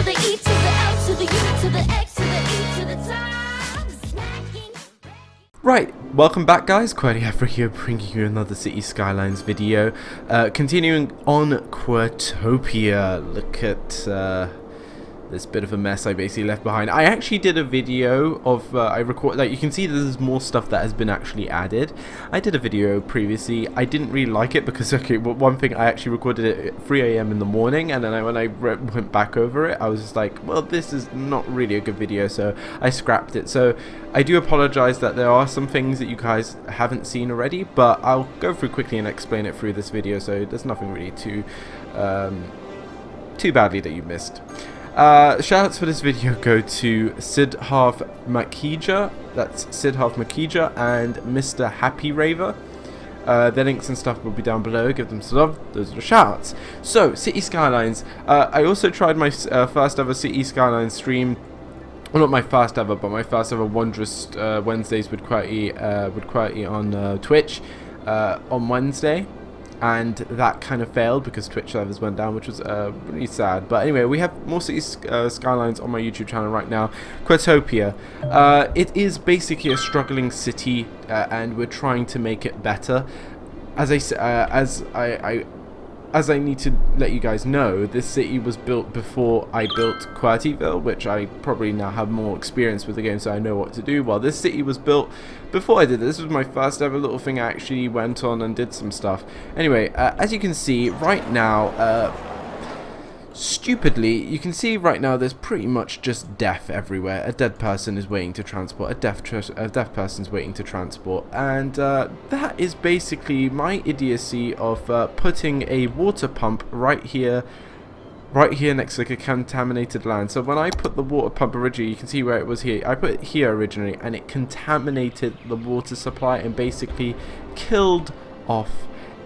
to the E to the L to the U to the X to the E to the top. Smacking. Right, welcome back guys, Qwerty Afro here bringing you another City Skylines video. Continuing on Qwertopia. Look at this bit of a mess I basically left behind. I actually did a video of, you can see there's more stuff that has been actually added. I did a video previously. I didn't really like it because, okay, well, one thing, I actually recorded it at 3 AM in the morning, and then when I went back over it, I was just like, well, this is not really a good video, so I scrapped it. So I do apologize that there are some things that you guys haven't seen already, but I'll go through quickly and explain it through this video, so there's nothing really too badly that you missed. Shoutouts for this video go to Siddharth Makhija, that's Siddharth Makhija, and MrHappyraver. Their links and stuff will be down below, give them some love, those are the shoutouts. So, City Skylines, I also tried my first ever City Skylines stream. Well, not my first ever, but my first ever Wondrous Wednesdays with Qwerty on Twitch on Wednesday. And that kind of failed because Twitch servers went down, which was really sad. But anyway, we have more City Skylines on my YouTube channel right now. Qwertopia. It is basically a struggling city, and we're trying to make it better. As I need to let you guys know, this city was built before I built Qwertyville, which I probably now have more experience with the game, so I know what to do. While this city was built before I did this was my first ever little thing I actually went on and did some stuff. Anyway, as you can see right now, stupidly, you can see right now there's pretty much just death everywhere. A dead person is waiting to transport, a deaf person's waiting to transport, and that is basically my idiocy of putting a water pump right here next to like a contaminated land. So when I put the water pump originally, you can see where it was here. I put it here originally, and it contaminated the water supply and basically killed off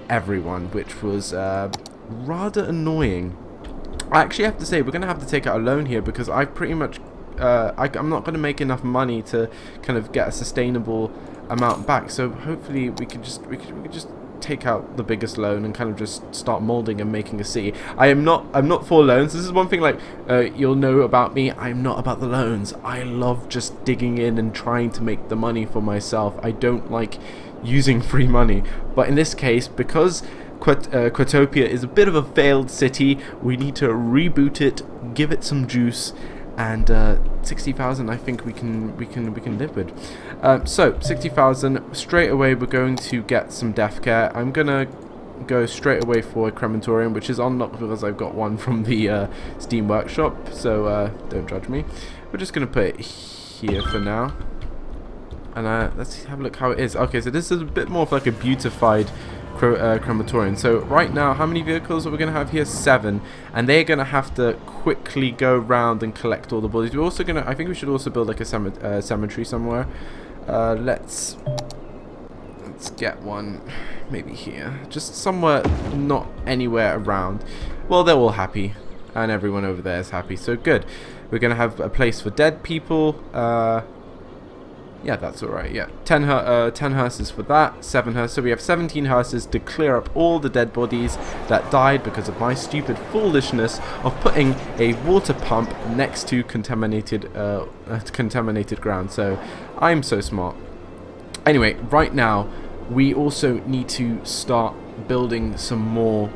everyone, which was rather annoying. I actually have to say we're going to have to take out a loan here because I pretty much I'm not going to make enough money to kind of get a sustainable amount back. So hopefully we could just take out the biggest loan and kind of just start molding and making a city. I'm not for loans. This is one thing like you'll know about me. I'm not about the loans. I love just digging in and trying to make the money for myself. I don't like using free money. But in this case, because Qwertopia is a bit of a failed city, we need to reboot it, give it some juice, and 60,000 I think we can live with. So 60,000 straight away. We're going to get some death care. I'm gonna go straight away for a crematorium, which is unlocked because I've got one from the Steam Workshop, so don't judge me. We're just gonna put it here for now, and let's have a look how it is. Okay, so this is a bit more of like a beautified crematorium. So right now, how many vehicles are we going to have here? 7, and they're going to have to quickly go around and collect all the bodies. We're also going to, I think we should also build like a cemetery somewhere. Let's get one maybe here, just somewhere, not anywhere around. Well, they're all happy and everyone over there is happy, so good. We're going to have a place for dead people. Yeah, that's alright, yeah. 10 hearses for that, 7 hearses. So we have 17 hearses to clear up all the dead bodies that died because of my stupid foolishness of putting a water pump next to contaminated ground. So I'm so smart. Anyway, right now we also need to start building some more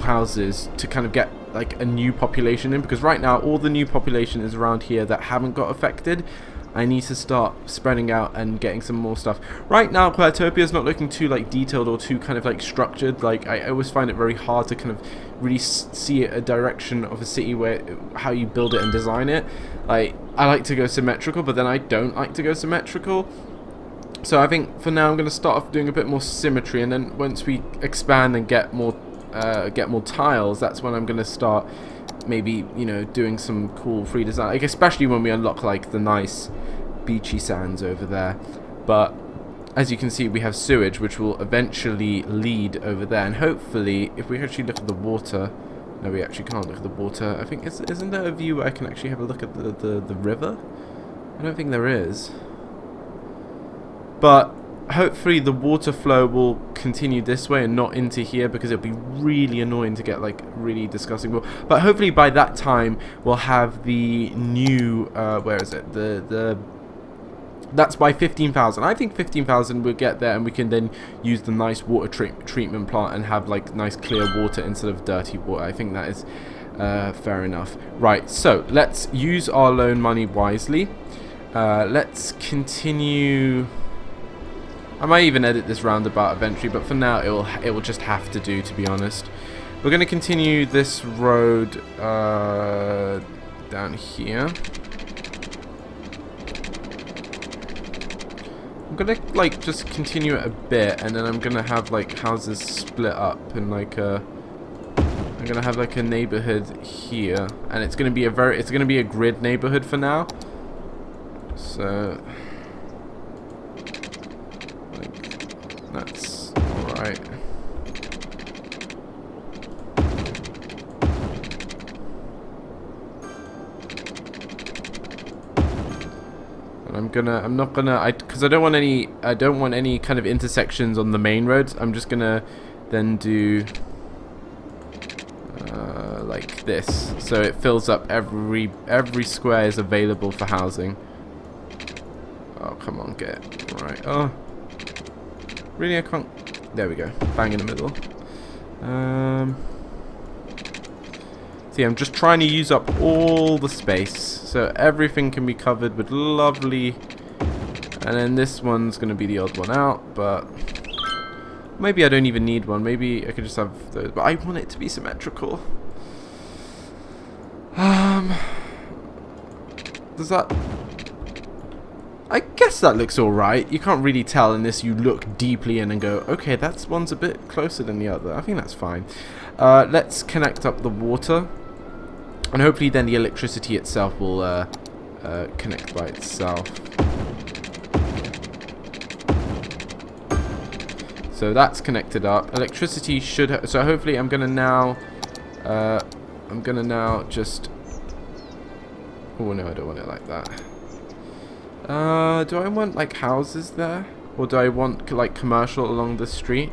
houses to kind of get like a new population in, because right now all the new population is around here that haven't got affected. I need to start spreading out and getting some more stuff. Right now, Qwertopia is not looking too like detailed or too kind of like structured. Like I always find it very hard to kind of really see a direction of a city where how you build it and design it. Like I like to go symmetrical, but then I don't like to go symmetrical. So I think for now I'm going to start off doing a bit more symmetry, and then once we expand and get more tiles, that's when I'm going to start maybe, you know, doing some cool free design, like especially when we unlock like the nice beachy sands over there. But as you can see, we have sewage, which will eventually lead over there, and hopefully if we actually look at the water, no, we actually can't look at the water. I think isn't there a view where I can actually have a look at the river? I don't think there is, but hopefully the water flow will continue this way and not into here, because it'll be really annoying to get like really disgusting. But hopefully by that time we'll have the new where is it, the that's by 15,000. I think 15,000 we'll get there, and we can then use the nice water treatment plant and have like nice clear water instead of dirty water. I think that is fair enough. Right, so let's use our loan money wisely. Let's continue. I might even edit this roundabout eventually, but for now it will just have to do, to be honest. We're going to continue this road down here. I'm going to like just continue it a bit, and then I'm going to have like houses split up, and like I'm going to have like a neighborhood here, and it's going to be a grid neighborhood for now. So that's alright. And because I don't want any kind of intersections on the main roads. I'm just gonna then do like this, so it fills up every square is available for housing. Oh, come on, get it right. Oh, really? I can't. There we go. Bang in the middle. See, I'm just trying to use up all the space, so everything can be covered with lovely. And then this one's going to be the odd one out, but maybe I don't even need one. Maybe I could just have those, but I want it to be symmetrical. Does that... I guess that looks alright. You can't really tell unless you look deeply in and go, okay, that one's a bit closer than the other. I think that's fine. Let's connect up the water, and hopefully then the electricity itself will connect by itself. So that's connected up. Electricity should... so hopefully I'm gonna now just... oh no, I don't want it like that. Do I want like houses there, or do I want like commercial along the street?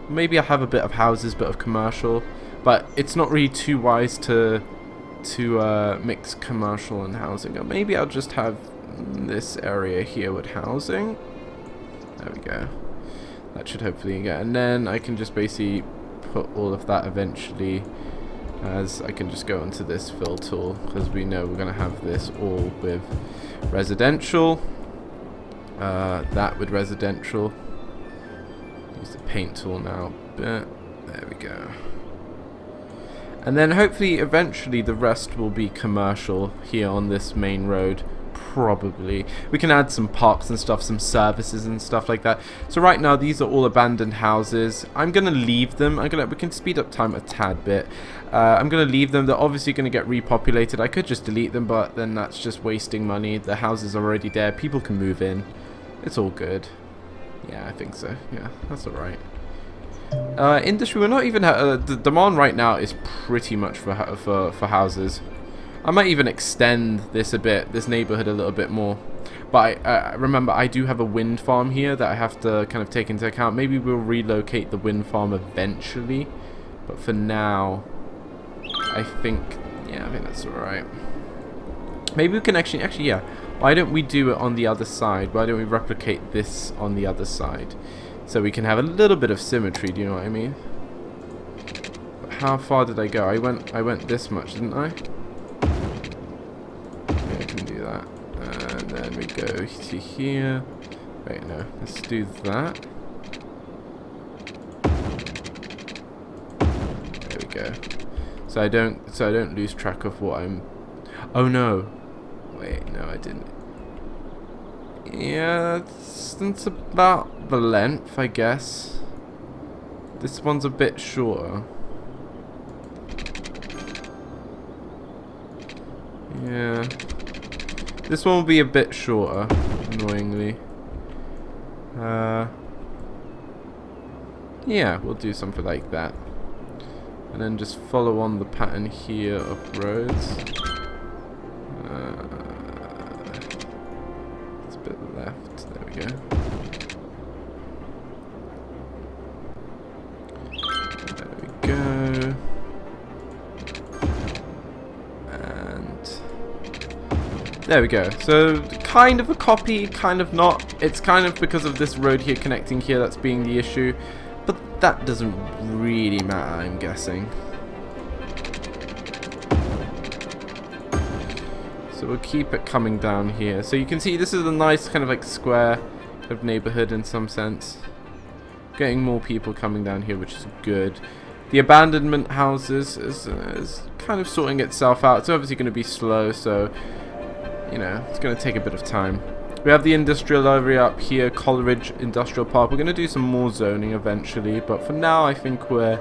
Maybe I have a bit of houses, bit of commercial, but it's not really too wise to mix commercial and housing. Or maybe I'll just have this area here with housing. There we go. That should hopefully get, and then I can just basically put all of that eventually, as I can just go into this fill tool, because we know we're going to have this all with residential, that with residential. Use the paint tool now, but there we go. And then hopefully eventually the rest will be commercial here on this main road. Probably we can add some parks and stuff, some services and stuff like that. So right now these are all abandoned houses. I'm gonna leave them. We can speed up time a tad bit. I'm gonna leave them. They're obviously gonna get repopulated. I could just delete them, but then that's just wasting money. The house is already there. People can move in. It's all good. Yeah, I think so. Yeah, that's alright. Industry, we're not even the demand right now is pretty much for houses. I might even extend this a bit, this neighborhood a little bit more. But remember, I do have a wind farm here that I have to kind of take into account. Maybe we'll relocate the wind farm eventually, but for now, I think that's alright. Maybe we can actually, yeah. Why don't we do it on the other side? Why don't we replicate this on the other side, so we can have a little bit of symmetry? Do you know what I mean? But how far did I go? I went this much, didn't I? Yeah, I can do that. And then we go to here. Wait, no. Let's do that. There we go. So I don't lose track of what I'm. Oh no. Wait, no, I didn't. Yeah, that's about the length, I guess. This one's a bit shorter. Yeah. This one will be a bit shorter, annoyingly. Yeah, we'll do something like that. And then just follow on the pattern here of roads. It's a bit left. There we go. There we go. So kind of a copy, kind of not. It's kind of because of this road here connecting here that's being the issue. But that doesn't really matter, I'm guessing. So we'll keep it coming down here. So you can see this is a nice kind of like square of neighborhood in some sense. Getting more people coming down here, which is good. The abandonment houses is kind of sorting itself out. It's obviously going to be slow, so you know, it's going to take a bit of time. We have the industrial area up here, Coleridge Industrial Park. We're going to do some more zoning eventually, but for now I think we're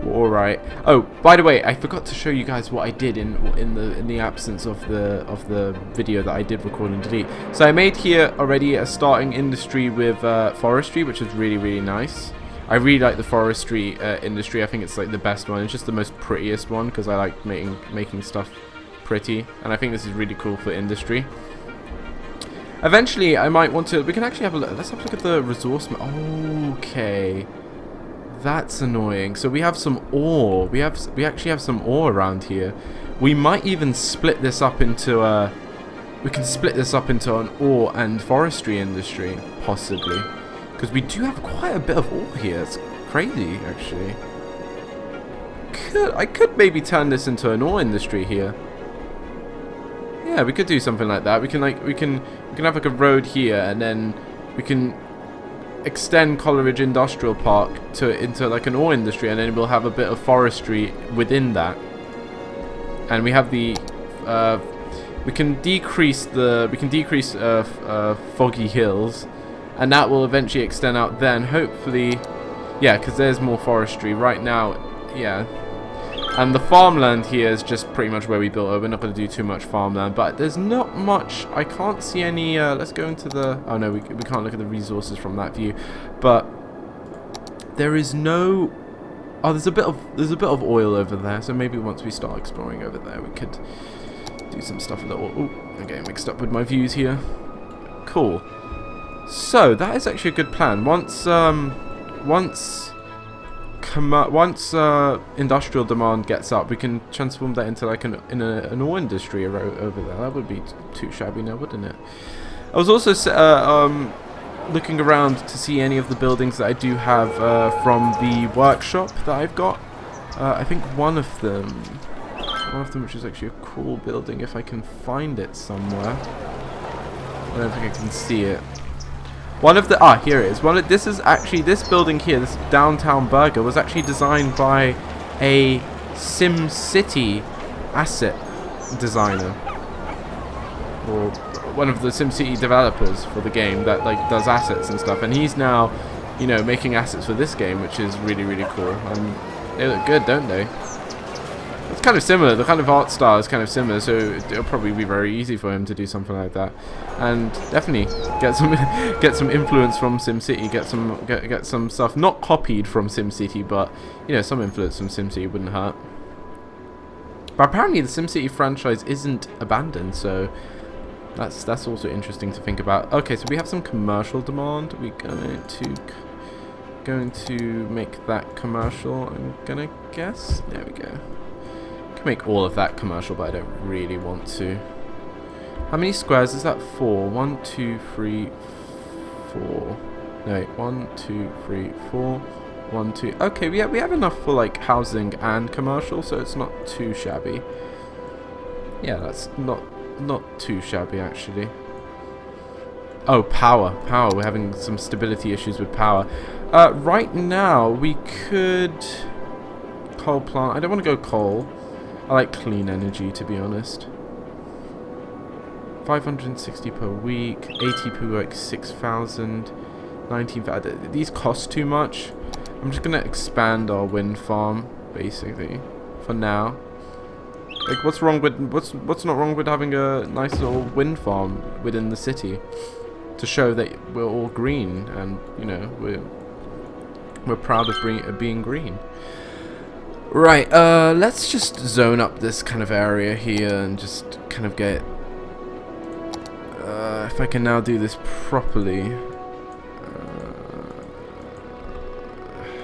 all right. Oh, by the way, I forgot to show you guys what I did in the absence of the video that I did record and delete. So I made here already a starting industry with forestry, which is really nice. I really like the forestry industry. I think it's like the best one. It's just the most prettiest one because I like making stuff pretty, and I think this is really cool for industry. Eventually I might want to, we can actually have a look, let's have a look at the resource. Okay, that's annoying. So we have some ore, we actually have some ore around here. We might even split this up into we can split this up into an ore and forestry industry possibly, because we do have quite a bit of ore here. It's crazy actually. I could maybe turn this into an ore industry here. Yeah, we could do something like that. We can have like a road here, and then we can extend Coleridge Industrial Park into like an ore industry, and then we'll have a bit of forestry within that. And we have the we can decrease Foggy Hills, and that will eventually extend out. Then hopefully, yeah, because there's more forestry right now. Yeah. And the farmland here is just pretty much where we built it. We're not going to do too much farmland, but there's not much. I can't see any. Let's go into the. Oh no, we can't look at the resources from that view. But there is no. Oh, there's a bit of oil over there. So maybe once we start exploring over there, we could do some stuff with the oil. Oh, I'm getting mixed up with my views here. Cool. So that is actually a good plan. Once industrial demand gets up, we can transform that into like an ore industry over there. That would be too shabby now, wouldn't it? I was also looking around to see any of the buildings that I do have from the workshop that I've got. I think one of them, which is actually a cool building, if I can find it somewhere. I don't think I can see it. One of the here it is. This building here, this downtown burger, was actually designed by a SimCity asset designer, or one of the SimCity developers for the game that like does assets and stuff. And he's now, you know, making assets for this game, which is really cool. And they look good, don't they? It's kind of similar. The kind of art style is kind of similar, so it'll probably be very easy for him to do something like that, and definitely get some influence from SimCity. Get some stuff not copied from SimCity, but you know, some influence from SimCity wouldn't hurt. But apparently, the SimCity franchise isn't abandoned, so that's also interesting to think about. Okay, so we have some commercial demand. We're going to make that commercial. I'm gonna guess. There we go. Can make all of that commercial, but I don't really want to. How many squares is that? 4. 1, 2, 3, 4. No, 1, 2, 3, 4. 1, 2. Okay, we have enough for like housing and commercial, so it's not too shabby. Yeah, that's not too shabby actually. Oh, power. We're having some stability issues with power. Right now we could coal plant. I don't want to go coal. I like clean energy, to be honest. 560 per week, 80 per week, 6,000, 19,000. These cost too much. I'm just gonna expand our wind farm, basically, for now. Like, what's not wrong with having a nice little wind farm within the city to show that we're all green, and you know we're proud of being green. Right, let's just zone up this kind of area here and just kind of get, if I can now do this properly.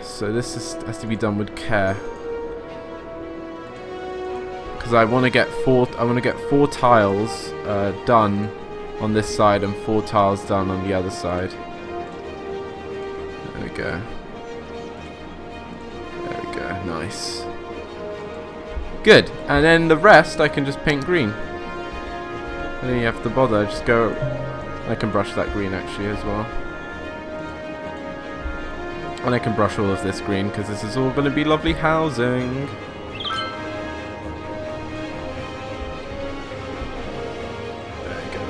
So this has to be done with care. because I want to get four tiles done on this side and 4 tiles done on the other side. There we go. There we go. Nice. Good. And then the rest I can just paint green. I don't even have to bother. Just go. I can brush that green actually as well. And I can brush all of this green because this is all going to be lovely housing. There we go.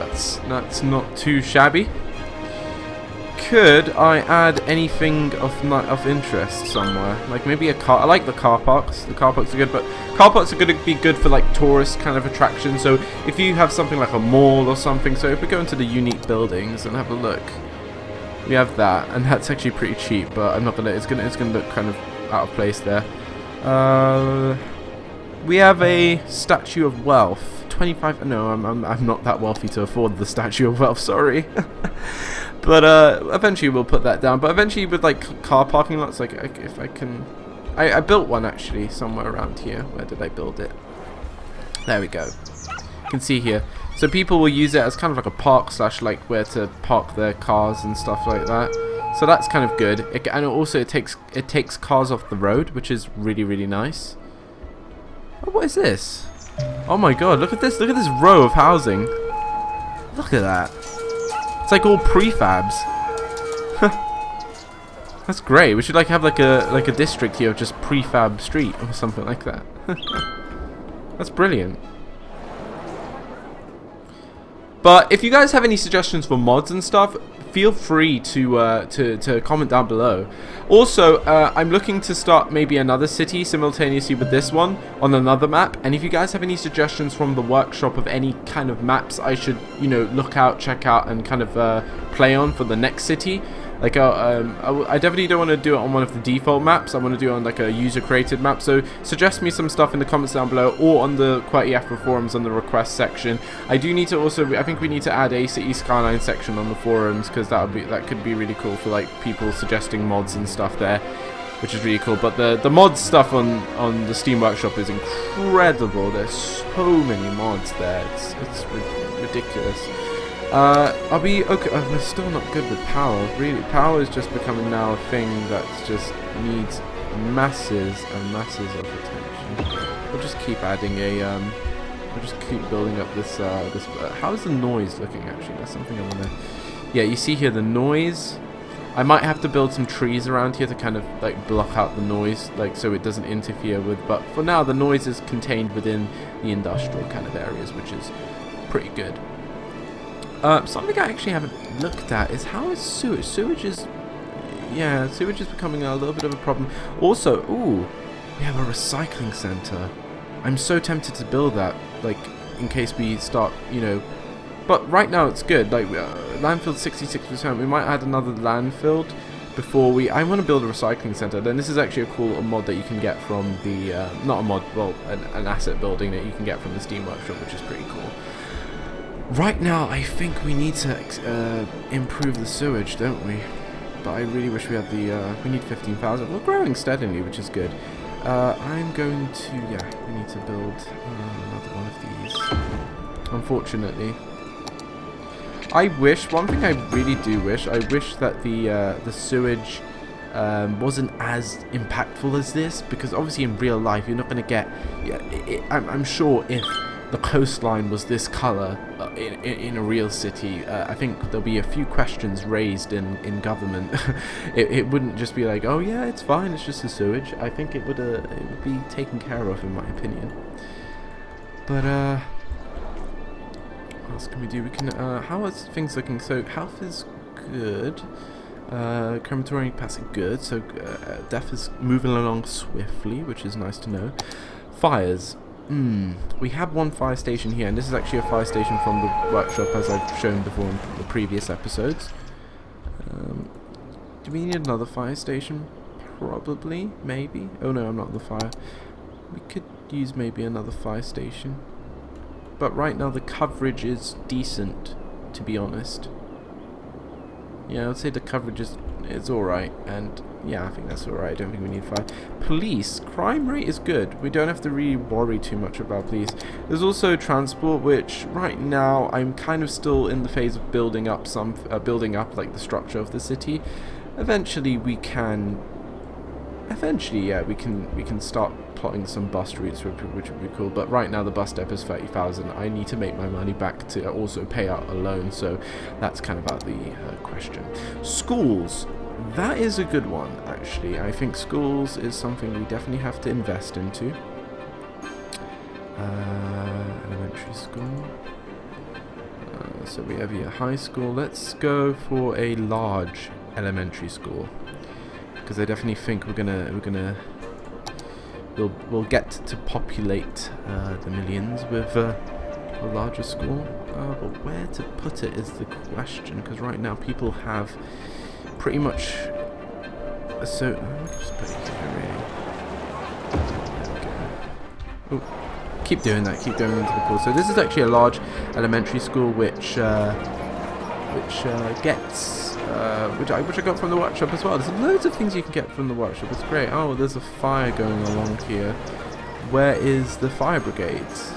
That's not too shabby. Could I add anything of interest somewhere? Like maybe a car. I like the car parks. The car parks are good, but car parks are going to be good for like tourist kind of attractions. So if you have something like a mall or something. So if we go into the unique buildings and have a look. We have that, and that's actually pretty cheap, but I'm not gonna. It's gonna look kind of out of place there. We have a Statue of Wealth, 25. No, I'm not that wealthy to afford the Statue of Wealth. Sorry, but eventually we'll put that down. But eventually with like car parking lots, like if I can, I built one actually somewhere around here. Where did I build it? There we go. You can see here. So people will use it as kind of like a park / like where to park their cars and stuff like that. So that's kind of good. And also it takes cars off the road, which is really nice. Oh, what is this? Oh my god, look at this row of housing. Look at that. It's like all prefabs. That's great. We should like have like a district here of just prefab street or something like that. That's brilliant. But if you guys have any suggestions for mods and stuff, feel free to comment down below. Also, I'm looking to start maybe another city simultaneously with this one on another map. And if you guys have any suggestions from the workshop of any kind of maps I should, you know, look out, check out, and kind of play on for the next city. Like, I definitely don't want to do it on one of the default maps. I want to do it on like a user-created map. So suggest me some stuff in the comments down below, or on the Qwerty Afro forums on the request section. I do need to also, I think we need to add a City Skylines section on the forums, because that could be really cool for like people suggesting mods and stuff there, which is really cool. But the mod stuff on the Steam Workshop is incredible. There's so many mods there. It's ridiculous. I'll be okay. We're still not good with power. Really, power is just becoming now a thing that just needs masses and masses of attention. We'll just keep adding a. We'll just keep building up this. How's the noise looking? Actually, that's something I want to. Yeah, you see here the noise. I might have to build some trees around here to kind of like block out the noise, like so it doesn't interfere with. But for now, the noise is contained within the industrial kind of areas, which is pretty good. Something I actually haven't looked at is how is sewage? Sewage is becoming a little bit of a problem. Also, ooh, we have a recycling center. I'm so tempted to build that, like, in case we start, you know. But right now it's good. Like, landfill 66%. We might add another landfill before we. I want to build a recycling center. Then this is actually a cool mod that you can get from the not a mod, well, an asset building that you can get from the Steam Workshop, which is pretty cool. Right now, I think we need to improve the sewage, don't we? But I really wish we had the. We need 15,000. We're growing steadily, which is good. I'm going to. Yeah, we need to build another one of these. Unfortunately, I wish. One thing I really do wish. I wish that the sewage wasn't as impactful as this, because obviously in real life you're not going to get. Yeah, I'm sure if the coastline was this color in a real city, I think there'll be a few questions raised in government. it wouldn't just be like, oh yeah, it's fine, it's just the sewage. I think it would be taken care of, in my opinion. But what else can we do? We can how are things looking? So health is good, crematory passing good, so death is moving along swiftly, which is nice to know. Fires. We have one fire station here, and this is actually a fire station from the workshop, as I've shown before in the previous episodes. Do we need another fire station? Probably, maybe. Oh no, I'm not on the fire. We could use maybe another fire station. But right now the coverage is decent, to be honest. Yeah, I would say the coverage is is alright, and yeah, I think that's alright. I don't think we need fire. Police, crime rate is good. We don't have to really worry too much about police. There's also transport, which right now I'm kind of still in the phase of building up like the structure of the city. Eventually we can start plotting some bus routes, which would be cool. But right now the bus depot is 30,000. I need to make my money back to also pay out a loan, so that's kind of out of the question. Schools, that is a good one actually. I think schools is something we definitely have to invest into. Elementary school. So we have here high school. Let's go for a large elementary school, because I definitely think we'll get to populate the millions with a larger school. But where to put it is the question, because right now people have pretty much so. Just put it here, really. There we go. Oh, keep doing that. Keep going into the pool. So this is actually a large elementary school, which gets. Which I got from the workshop as well. There's loads of things you can get from the workshop. It's great. Oh, there's a fire going along here. Where is the fire brigades?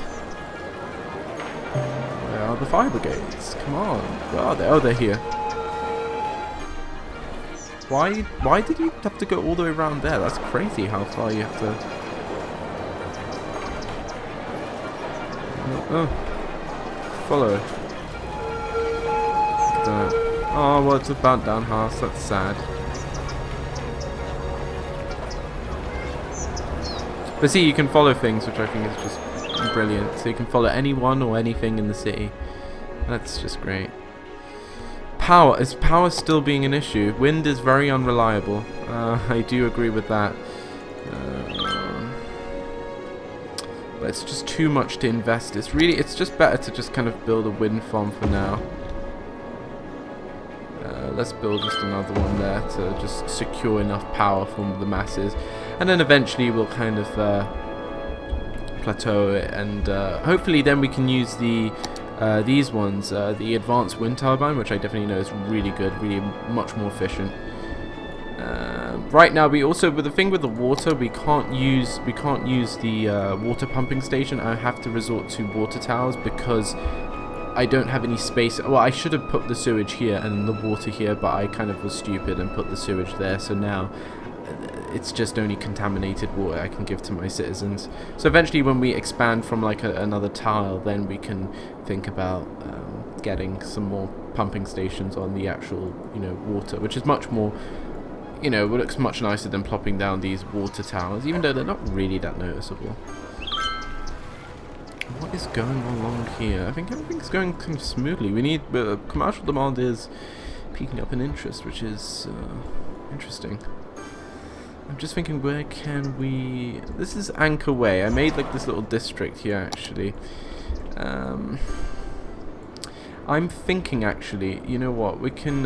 Where are the fire brigades? Come on. Where are they? Oh, they're here. Why did you have to go all the way around there? That's crazy how far you have to... Oh. Follow. Oh, well, it's a burnt down house. That's sad. But see, you can follow things, which I think is just brilliant. So you can follow anyone or anything in the city. That's just great. Power. Is power still being an issue? Wind is very unreliable. I do agree with that. But it's just too much to invest. It's just better to just kind of build a wind farm for now. Let's build just another one there to just secure enough power from the masses, and then eventually we'll kind of plateau it, and hopefully then we can use the these ones, the advanced wind turbine, which I definitely know is really good, really much more efficient. Right now we also, with the thing with the water, we can't use the water pumping station. I have to resort to water towers because I don't have any space. Well, I should have put the sewage here and the water here, but I kind of was stupid and put the sewage there, so now it's just only contaminated water I can give to my citizens. So eventually when we expand from like another tile, then we can think about getting some more pumping stations on the actual, water, which is much more, looks much nicer than plopping down these water towers, even though they're not really that noticeable. What is going on along here? I think everything's going kind of smoothly. We need commercial demand is peaking up in interest, which is interesting. I'm just thinking, where can we? This is Anchor Way. I made like this little district here actually. I'm thinking actually, you know what? We can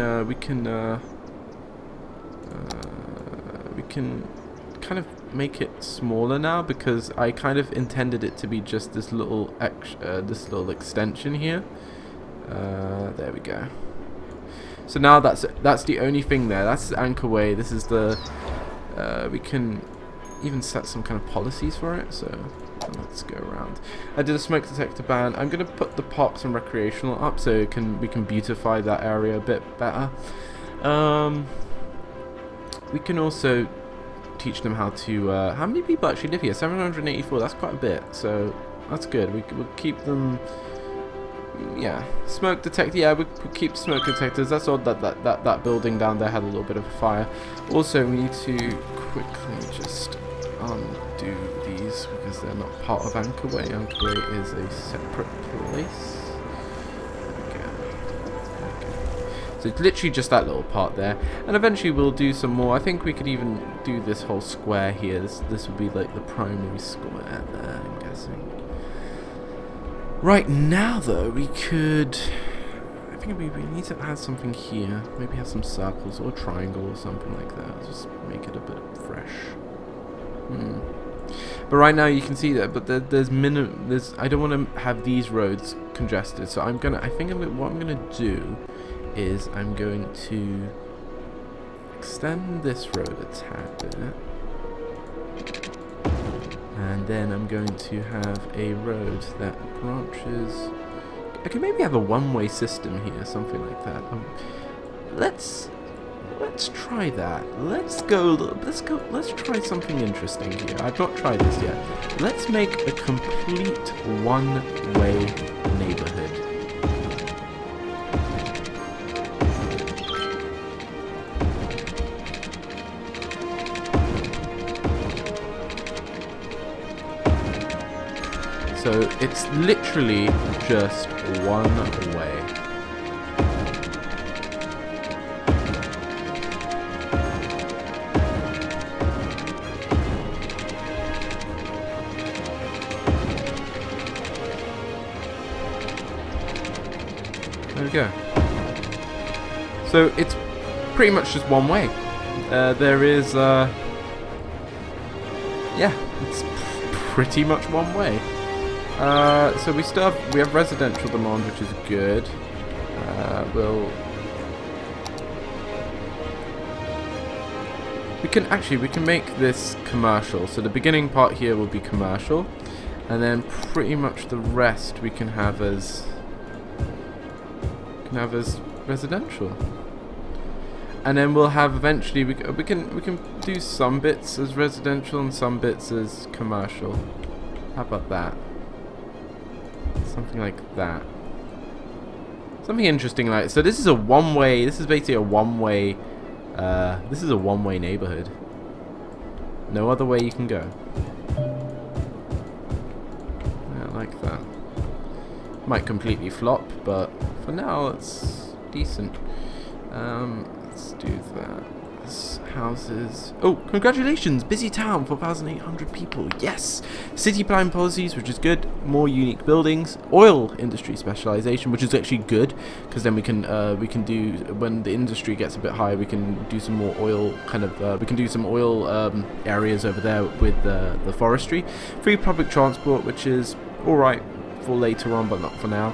kind of make it smaller now, because I kind of intended it to be just this little extension here. There we go. So now that's the only thing there. That's the Anchor Way. This is the we can even set some kind of policies for it. So let's go around. I did a smoke detector ban. I'm gonna put the parks and recreational up so we can beautify that area a bit better. We can also teach them how to how many people actually live here? 784. That's quite a bit, so that's good. We'll keep them. Yeah, smoke detector. Yeah, we'll keep smoke detectors. That's odd that building down there had a little bit of a fire. Also, we need to quickly just undo these because they're not part of Anchor Way. Anchor Way is a separate place. So it's literally just that little part there, and eventually we'll do some more. I think we could even do this whole square here. This would be like the primary square there, I'm guessing. Right now though, we could, I think we need to add something here. Maybe have some circles or a triangle or something like that. Just make it a bit fresh. But right now you can see that, but there's I don't want to have these roads congested, so what I'm gonna do is I'm going to extend this road a tad bit. And then I'm going to have a road that branches. I could maybe have a one-way system here, something like that. Let's try that. Let's try something interesting here. I've not tried this yet. Let's make a complete one-way neighborhood. So it's literally just one way. There we go. So it's pretty much just one way. There is, yeah, it's pretty much one way. So we have residential demand, which is good. We can make this commercial. So the beginning part here will be commercial, and then pretty much the rest we can have as residential. And then we'll have eventually we can do some bits as residential and some bits as commercial. How about that? Something like that. Something interesting like, so this is a one-way, this is basically a one-way, this is a one-way neighborhood. No other way you can go. Yeah, I like that. Might completely flop, but for now it's decent. Let's do that. Houses. Oh, congratulations! Busy town, 4,800 people. Yes! City plan policies, which is good. More unique buildings. Oil industry specialization, which is actually good, because then we can do, when the industry gets a bit higher, we can do some more oil kind of. We can do some oil areas over there with the forestry. Free public transport, which is all right for later on, but not for now.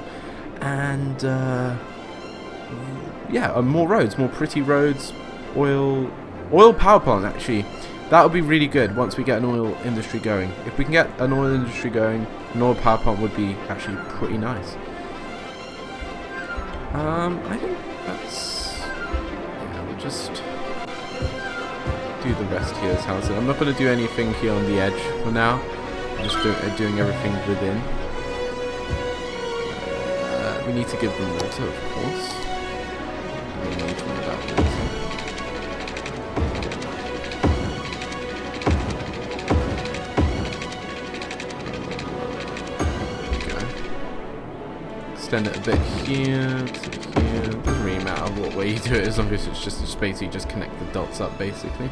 And yeah, more roads, more pretty roads. Oil power plant, actually. That would be really good once we get an oil industry going. If we can get an oil industry going, an oil power plant would be actually pretty nice. I think that's... yeah, we'll just do the rest here as housing. I'm not going to do anything here on the edge for now. I'm just doing everything within. We need to give them water, of course. We need to know about water. Extend it a bit here to here. Doesn't really matter what way you do it, as long as it's just basically just connect the dots up, basically.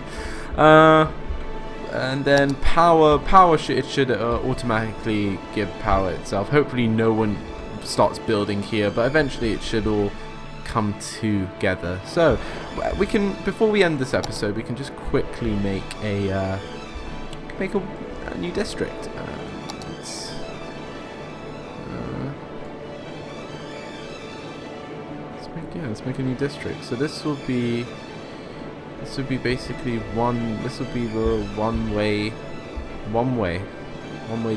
And then power it should automatically give power itself. Hopefully no one starts building here, but eventually it should all come together. So we can, before we end this episode, we can just quickly make a new district. Let's make a new district. So this will be basically one. This will be the one way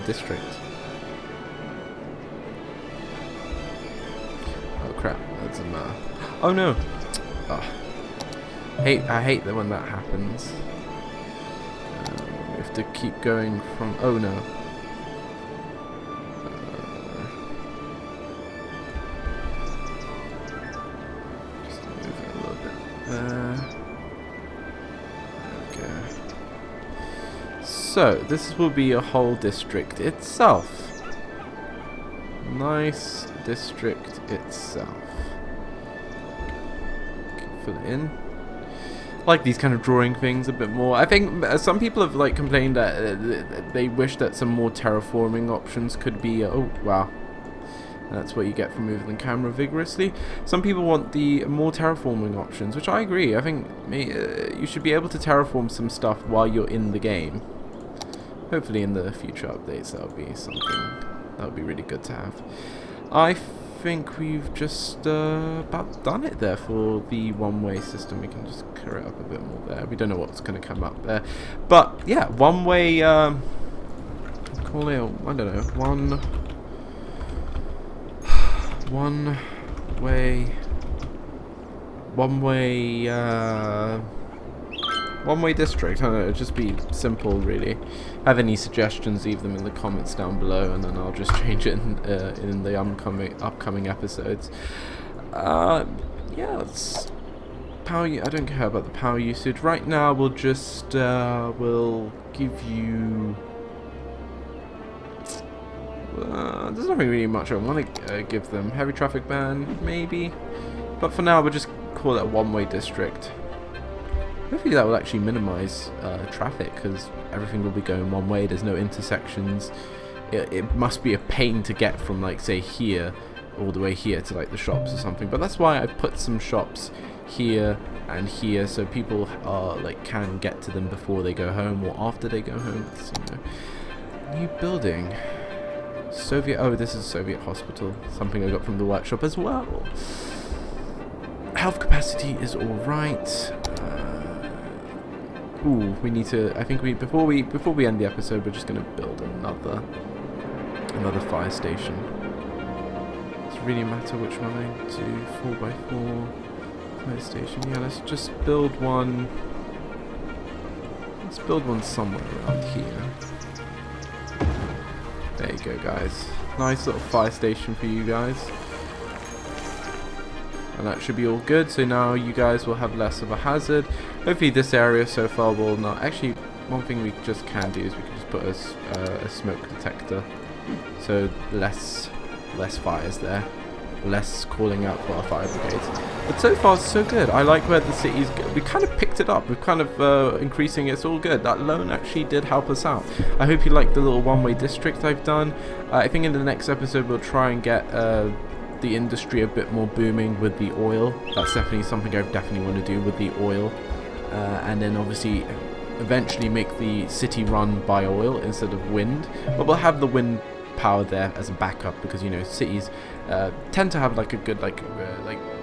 district. Oh crap! That's a oh no! Oh. I hate that when that happens. We have to keep going from. Oh no! Okay. So this will be a whole district itself. Nice district itself. Fill it in. I like these kind of drawing things a bit more. I think some people have like complained that they wish that some more terraforming options could be. Oh wow. That's what you get from moving the camera vigorously. Some people want the more terraforming options, which I agree. I think you should be able to terraform some stuff while you're in the game. Hopefully in the future updates that would be something that would be really good to have. I think we've just about done it there for the one-way system. We can just clear it up a bit more there. We don't know what's going to come up there. But, yeah, one-way... call it, I don't know, one-way district. I don't know, it'd just be simple, really. Have any suggestions, leave them in the comments down below, and then I'll just change it in the upcoming episodes. Yeah, let's power. I don't care about the power usage right now. We'll just we'll give you. There's nothing really much I want to give them. Heavy traffic ban, maybe. But for now, we'll just call it a one-way district. Hopefully that will actually minimize traffic, because everything will be going one way. There's no intersections. It must be a pain to get from, like, say, here all the way here to, like, the shops or something. But that's why I put some shops here and here, so people can get to them before they go home or after they go home. So, new building. Soviet. Oh, this is Soviet hospital. Something I got from the workshop as well. Health capacity is all right. Ooh, we need to. I think before we end the episode, we're just gonna build another fire station. Does it really matter which one I do? 4x4 fire station. Yeah, let's just build one. Let's build one somewhere around here. There you go, guys. Nice little fire station for you guys. And that should be all good, so now you guys will have less of a hazard. Hopefully this area so far will not... Actually, one thing we just can do is we can just put a smoke detector. So less fires there. Less calling out for our fire brigades. But so far, so good. I like where the city's... We kind of picked it up. We've kind of increasing. It's all good. That loan actually did help us out. I hope you like the little one-way district I've done. I think in the next episode we'll try and get... the industry a bit more booming with the oil. That's definitely something I definitely want to do with the oil, and then obviously eventually make the city run by oil instead of wind. But we'll have the wind power there as a backup, because you know cities tend to have like a good like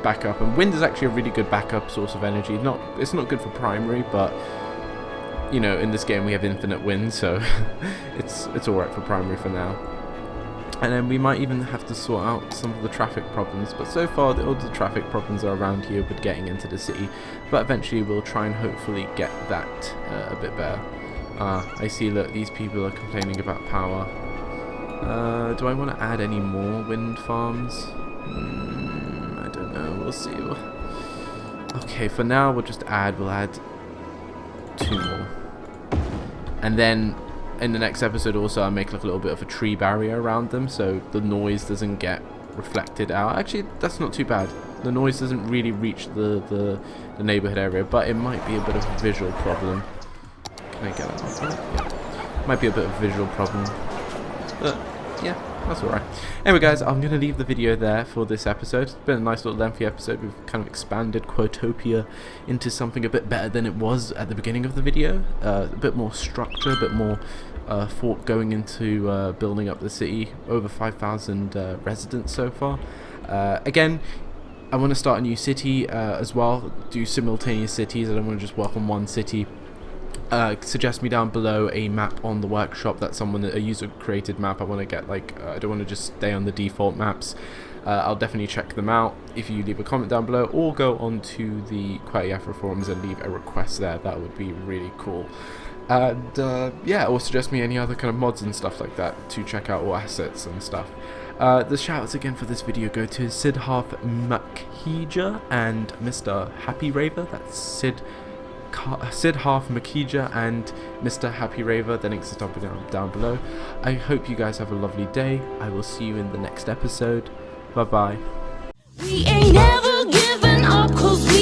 backup, and wind is actually a really good backup source of energy. It's not good for primary, but you know in this game we have infinite wind, so it's alright for primary for now. And then we might even have to sort out some of the traffic problems. But so far, all the traffic problems are around here with getting into the city. But eventually, we'll try and hopefully get that a bit better. I see, look, these people are complaining about power. Do I want to add any more wind farms? I don't know. We'll see. Okay, for now, we'll add 2 more. And then... in the next episode also I'll make like a little bit of a tree barrier around them so the noise doesn't get reflected out. Actually, that's not too bad. The noise doesn't really reach the neighborhood area, but it might be a bit of a visual problem. Can I get that off? Yeah. Might be a bit of a visual problem. But yeah, that's alright. Anyway guys, I'm going to leave the video there for this episode. It's been a nice little lengthy episode. We've kind of expanded Qwertopia into something a bit better than it was at the beginning of the video. A bit more structure, a bit more thought going into building up the city. Over 5,000 residents so far. Again, I want to start a new city as well. Do simultaneous cities. I don't want to just work on one city. Suggest me down below a map on the workshop. That's a user created map. I want to get I don't want to just stay on the default maps. I'll definitely check them out if you leave a comment down below, or go onto the QwertyAfro forums and leave a request there. That would be really cool. And yeah, or suggest me any other kind of mods and stuff like that to check out, or assets and stuff. The shoutouts again for this video go to Siddharth Makhija and MrHappyraver. That's Siddharth Makhija and MrHappyraver. The links are down below. I hope you guys have a lovely day. I will see you in the next episode. Bye bye. We ain't never giving up 'cause we